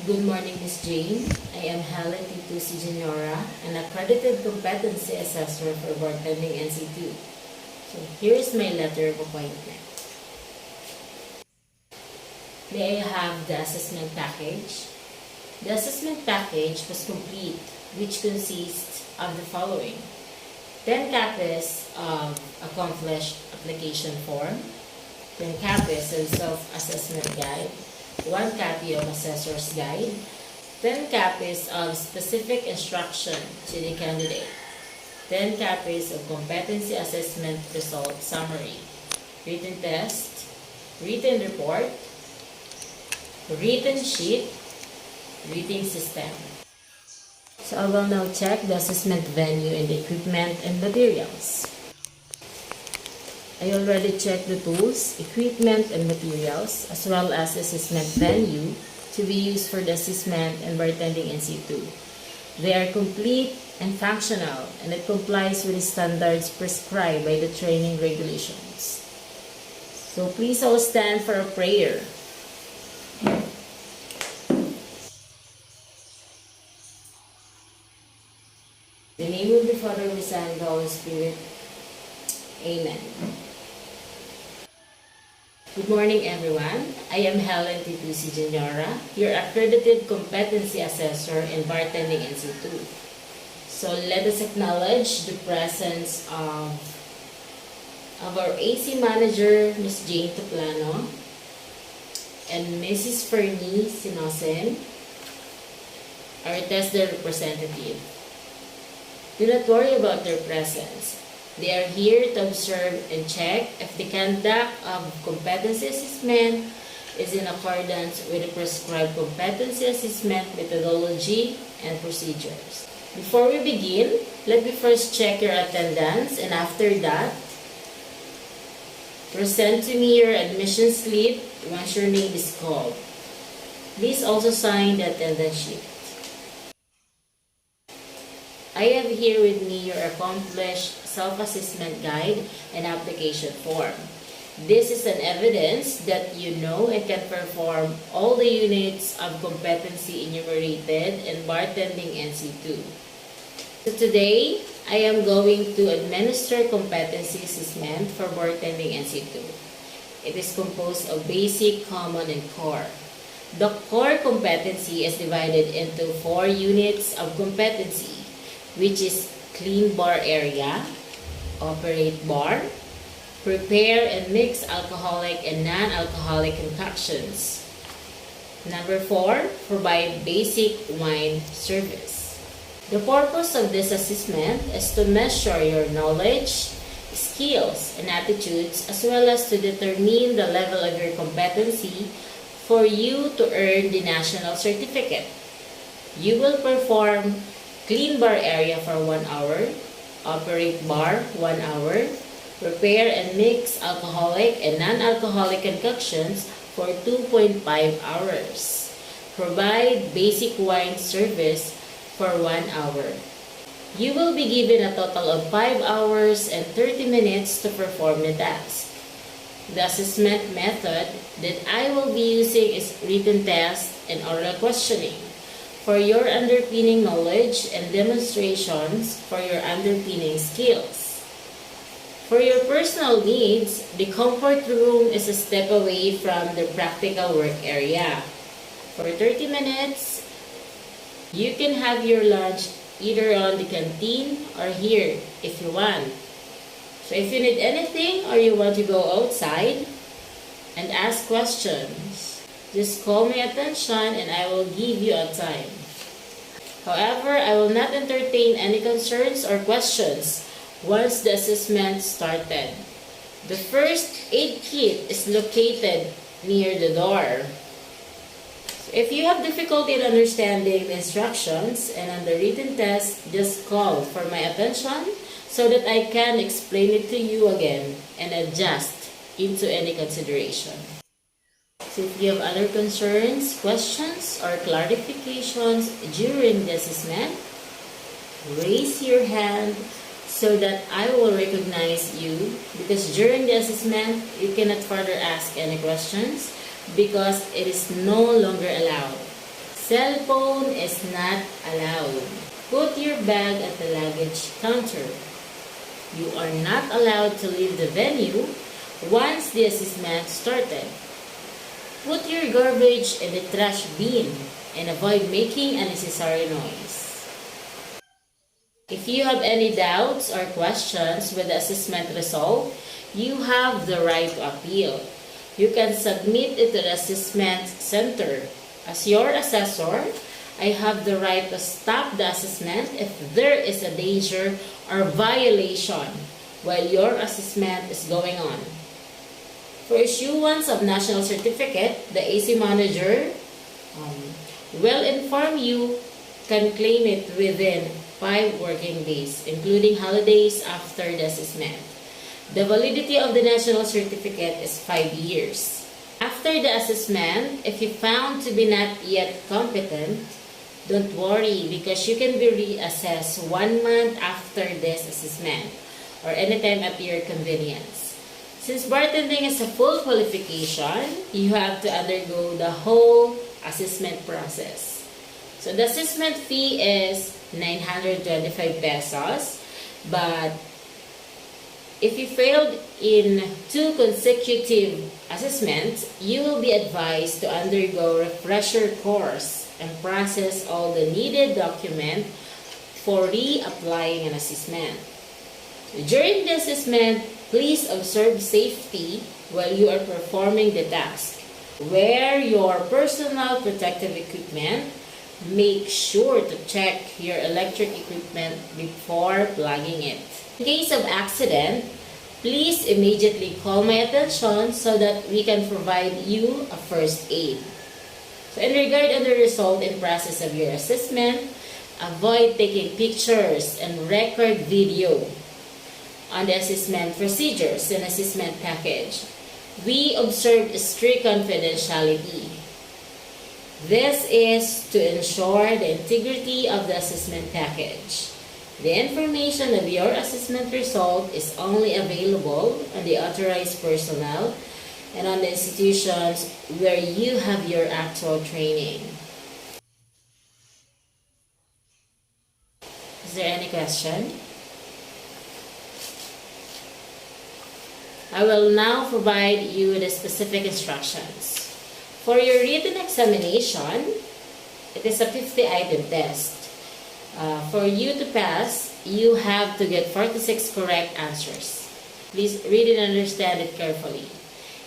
Good morning, Ms. Jane. I am Helen Titusi Juniora, an accredited competency assessor for bartending NC2. So here is my letter of appointment. May I have the assessment package? The assessment package was complete, which consists of the following: 10 copies of accomplished application form, 10 copies of self-assessment guide, 1 copy of assessor's guide, 10 copies of specific instruction to the candidate, 10 copies of competency assessment result summary, written test, written report, written sheet, written system. So I will now check the assessment venue and the equipment and materials. I already checked the tools, equipment, and materials, as well as the assessment venue to be used for the assessment and bartending NC2. They are complete and functional, and it complies with the standards prescribed by the training regulations. So please all stand for a prayer. In the name of the Father, the Son, and the Holy Spirit. Amen. Good morning, everyone. I am Helen Titusi Juniora, your accredited competency assessor in bartending NC2. So let us acknowledge the presence of our AC manager, Ms. Jane Tuplano, and Mrs. Fernie Sinosen, our tester representative. Do not worry about their presence. They are here to observe and check if the conduct of competency assessment is in accordance with the prescribed competency assessment methodology and procedures. Before we begin, let me first check your attendance, and after that, present to me your admission slip once your name is called. Please also sign the attendance sheet. I have here with me your accomplished self-assessment guide and application form. This is an evidence that you know and can perform all the units of competency enumerated in bartending NC2. So today, I am going to administer competency assessment for bartending NC2. It is composed of basic, common, and core. The core competency is divided into 4 units of competency, which is clean bar area, operate bar, prepare and mix alcoholic and non-alcoholic concoctions. Number 4, provide basic wine service. The purpose of this assessment is to measure your knowledge, skills, and attitudes, as well as to determine the level of your competency for you to earn the national certificate. You will perform clean bar area for 1 hour, operate bar 1 hour, prepare and mix alcoholic and non-alcoholic concoctions for 2.5 hours, provide basic wine service for 1 hour. You will be given a total of 5 hours and 30 minutes to perform the task. The assessment method that I will be using is written test and oral questioning for your underpinning knowledge and demonstrations for your underpinning skills. For your personal needs, the comfort room is a step away from the practical work area. For 30 minutes, you can have your lunch either on the canteen or here if you want. So if you need anything or you want to go outside and ask questions, just call my attention and I will give you a time. However, I will not entertain any concerns or questions once the assessment started. The first aid kit is located near the door. So if you have difficulty in understanding the instructions and on the written test, just call for my attention so that I can explain it to you again and adjust into any consideration. So if you have other concerns, questions, or clarifications during the assessment, raise your hand so that I will recognize you, because during the assessment, you cannot further ask any questions because it is no longer allowed. Cell phone is not allowed. Put your bag at the luggage counter. You are not allowed to leave the venue once the assessment started. Put your garbage in the trash bin and avoid making unnecessary noise. If you have any doubts or questions with the assessment result, you have the right to appeal. You can submit it to the assessment center. As your assessor, I have the right to stop the assessment if there is a danger or violation while your assessment is going on. For issuance of national certificate, the AC manager will inform you can claim it within 5 working days, including holidays after the assessment. The validity of the national certificate is 5 years. After the assessment, if you found to be not yet competent, don't worry because you can be reassessed 1 month after this assessment or anytime at your convenience. Since bartending is a full qualification, you have to undergo the whole assessment process. So the assessment fee is 925 pesos, but if you failed in 2 consecutive assessments, you will be advised to undergo refresher course and process all the needed document for reapplying an assessment. During the assessment, please observe safety while you are performing the task. Wear your personal protective equipment. Make sure to check your electric equipment before plugging it. In case of accident, please immediately call my attention so that we can provide you a first aid. So in regard of the result and process of your assessment, avoid taking pictures and record video on the assessment procedures and assessment package. We observe strict confidentiality. This is to ensure the integrity of the assessment package. The information of your assessment result is only available on the authorized personnel and on the institutions where you have your actual training. Is there any question? I will now provide you the specific instructions. For your written examination, it is a 50-item test. For you to pass, you have to get 46 correct answers. Please read and understand it carefully.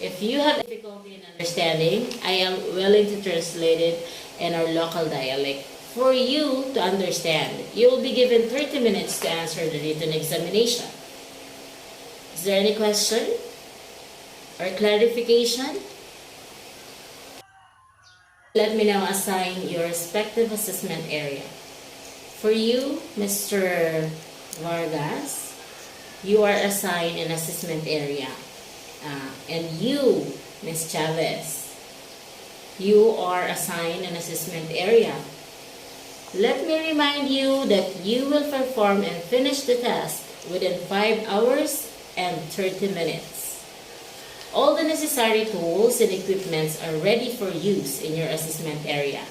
If you have difficulty in understanding, I am willing to translate it in our local dialect. For you to understand, you will be given 30 minutes to answer the written examination. Is there any question or clarification? Let me now assign your respective assessment area. For you, Mr. Vargas, you are assigned an assessment area. And you, Ms. Chavez, you are assigned an assessment area. Let me remind you that you will perform and finish the task within 5 hours and 30 minutes. All the necessary tools and equipments are ready for use in your assessment area.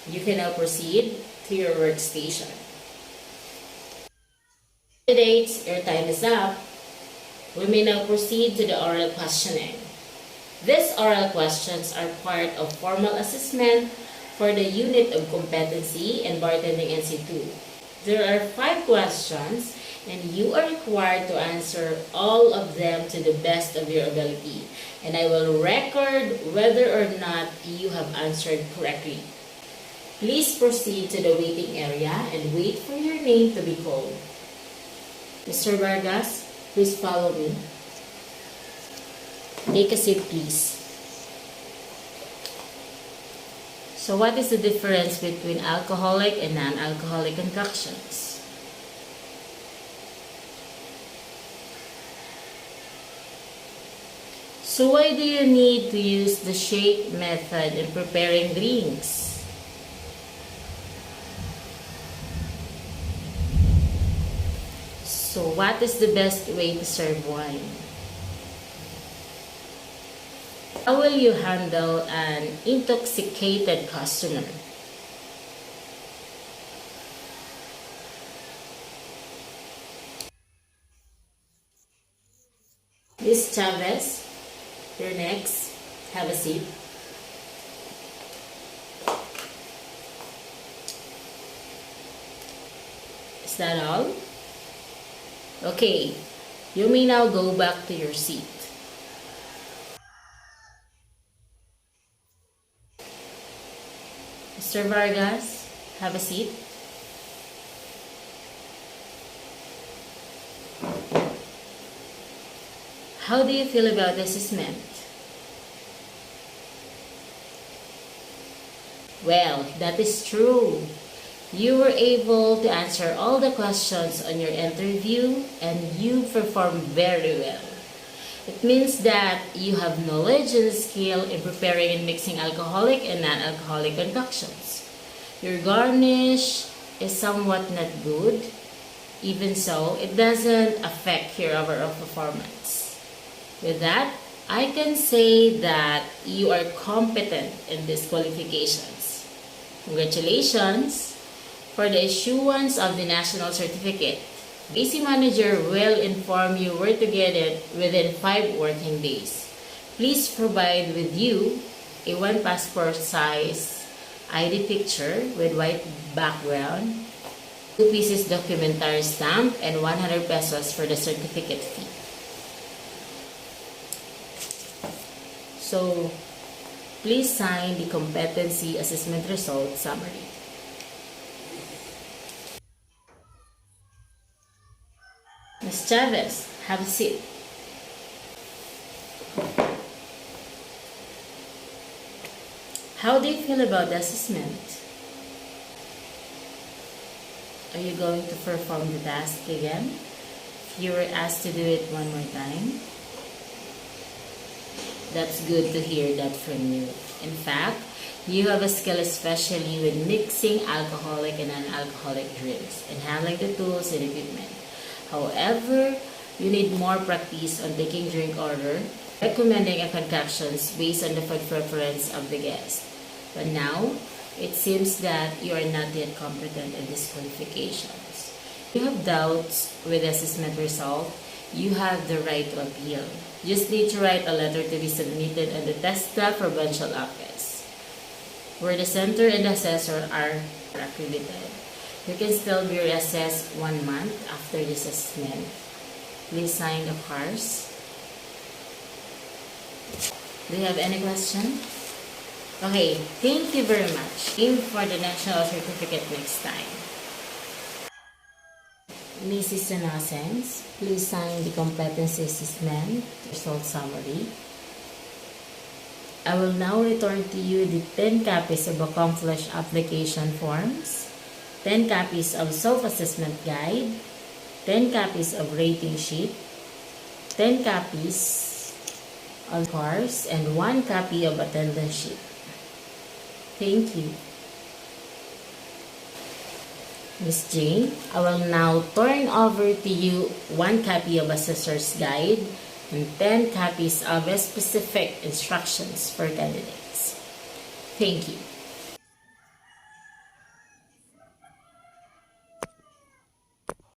You can now proceed to your workstation. Candidates, your time is up. We may now proceed to the oral questioning. These oral questions are part of formal assessment for the unit of competency and bartending NC2. There are 5 questions and you are required to answer all of them to the best of your ability. And I will record whether or not you have answered correctly. Please proceed to the waiting area and wait for your name to be called. Mr. Vargas, please follow me. Take a seat, please. So what is the difference between alcoholic and non-alcoholic concoctions? So why do you need to use the shake method in preparing drinks? So what is the best way to serve wine? How will you handle an intoxicated customer? Chavez, you're next. Have a seat. Is that all? Okay, you may now go back to your seat. Mr. Vargas, have a seat. How do you feel about the assessment? Well, that is true. You were able to answer all the questions on your interview and you performed very well. It means that you have knowledge and skill in preparing and mixing alcoholic and non-alcoholic concoctions. Your garnish is somewhat not good. Even so, it doesn't affect your overall performance. With that, I can say that you are competent in these qualifications. Congratulations! For the issuance of the national certificate, the AC manager will inform you where to get it within 5 working days. Please provide with you a 1 passport size ID picture with white background, 2 pieces documentary stamp, and 100 pesos for the certificate fee. So, please sign the competency assessment result summary. Ms. Chavez, have a seat. How do you feel about the assessment? Are you going to perform the task again? If you were asked to do it one more time? That's good to hear that from you. In fact, you have a skill especially with mixing alcoholic and non-alcoholic drinks and handling the tools and equipment. However, you need more practice on taking drink order, recommending a concoctions based on the food preference of the guest. But now, it seems that you are not yet competent in these qualifications. If you have doubts with the assessment result, you have the right to appeal. You just need to write a letter to be submitted in the TESTA provincial office, where the center and the assessor are accredited. You can still be reassessed 1 month after this assessment. Please sign the cards. Do you have any question? Okay, thank you very much. Aim for the national certificate next time. Mrs. Innocence, please sign the competency assessment result summary. I will now return to you the 10 copies of accomplished application forms, 10 copies of self-assessment guide, 10 copies of rating sheet, 10 copies of course, and 1 copy of attendance sheet. Thank you. Ms. Jane, I will now turn over to you 1 copy of assessor's guide and 10 copies of specific instructions for candidates. Thank you.